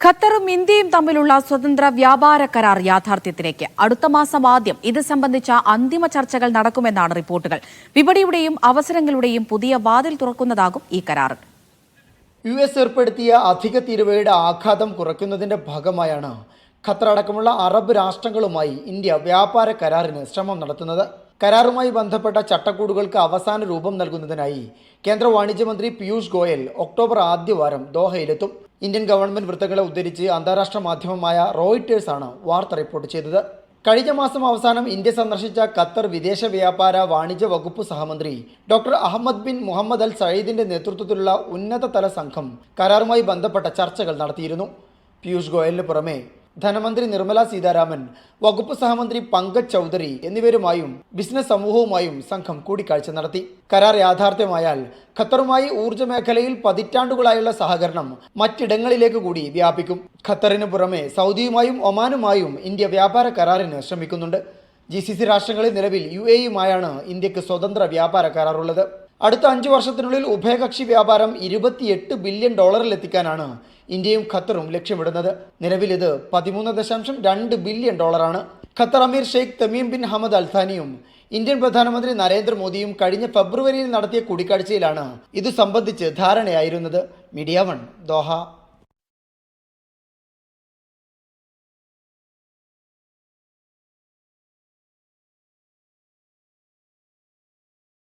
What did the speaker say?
ഖത്തറും ഇന്ത്യയും തമ്മിലുള്ള സ്വതന്ത്ര വ്യാപാര കരാർ യാഥാർത്ഥ്യത്തിലേക്ക് അടുത്ത മാസം ആദ്യം ഇത് സംബന്ധിച്ച അന്തിമ ചർച്ചകൾ നടക്കുമെന്നാണ് റിപ്പോർട്ടുകൾ. വിപണിയുടെയും അവസരങ്ങളുടെയും പുതിയ വാതിൽ തുറക്കുന്നതാകും ഈ കരാർ. US ഏർപ്പെടുത്തിയ അധിക തീരുവയുടെ ആഘാതം കുറയ്ക്കുന്നതിന്റെ ഭാഗമായാണ് ഖത്തർ അടക്കമുള്ള അറബ് രാഷ്ട്രങ്ങളുമായി ഇന്ത്യ വ്യാപാര കരാറിന് ശ്രമം നടത്തുന്നത്. കരാറുമായി ബന്ധപ്പെട്ട ചട്ടക്കൂടുകൾക്ക് അവസാന രൂപം നൽകുന്നതിനായി കേന്ദ്ര വാണിജ്യമന്ത്രി പീയൂഷ് ഗോയൽ ഒക്ടോബർ ആദ്യവാരം ദോഹയിലെത്തും. ഇന്ത്യൻ ഗവൺമെന്റ് വൃത്തങ്ങളെ ഉദ്ധരിച്ച് അന്താരാഷ്ട്ര മാധ്യമമായ റോയിട്ടേഴ്സ് ആണ് വാർത്ത റിപ്പോർട്ട് ചെയ്തത്. കഴിഞ്ഞ മാസം അവസാനം ഇന്ത്യ സന്ദർശിച്ച ഖത്തർ വിദേശ വ്യാപാര വാണിജ്യ വകുപ്പ് സഹമന്ത്രി ഡോക്ടർ അഹമ്മദ് ബിൻ മുഹമ്മദ് അൽ സയീദിന്റെ നേതൃത്വത്തിലുള്ള ഉന്നതതല സംഘം കരാറുമായി ബന്ധപ്പെട്ട ചർച്ചകൾ നടത്തിയിരുന്നു. പീയൂഷ് ഗോയലിന് പുറമെ ധനമന്ത്രി നിർമ്മല സീതാരാമൻ, വകുപ്പ് സഹമന്ത്രി പങ്കജ് ചൗധരി എന്നിവരുമായും ബിസിനസ് സമൂഹവുമായും സംഘം കൂടിക്കാഴ്ച നടത്തി. കരാർ യാഥാർത്ഥ്യമായാൽ ഖത്തറുമായി ഊർജ്ജ മേഖലയിൽ പതിറ്റാണ്ടുകളായുള്ള സഹകരണം മറ്റിടങ്ങളിലേക്ക് കൂടി വ്യാപിക്കും. ഖത്തറിന് പുറമെ സൗദിയുമായും ഒമാനുമായും ഇന്ത്യ വ്യാപാര കരാറിന് ശ്രമിക്കുന്നുണ്ട്. GCC രാഷ്ട്രങ്ങളിൽ നിലവിൽ UAEയുമായാണ് ഇന്ത്യക്ക് സ്വതന്ത്ര വ്യാപാര കരാറുള്ളത്. അടുത്ത 5 വർഷത്തിനുള്ളിൽ ഉഭയകക്ഷി വ്യാപാരം $28 ബില്യൺ എത്തിക്കാനാണ് ഇന്ത്യയും ഖത്തറും ലക്ഷ്യമിടുന്നത്. നിലവിൽ ഇത് $13.2 ബില്യൺ. ഖത്തർ അമീർ ഷെയ്ഖ് തമീം ബിൻ ഹമദ് അൽഥാനിയും ഇന്ത്യൻ പ്രധാനമന്ത്രി നരേന്ദ്രമോദിയും കഴിഞ്ഞ ഫെബ്രുവരിയിൽ നടത്തിയ കൂടിക്കാഴ്ചയിലാണ് ഇതു സംബന്ധിച്ച് ധാരണയായിരുന്നത്. Media 1 Doha.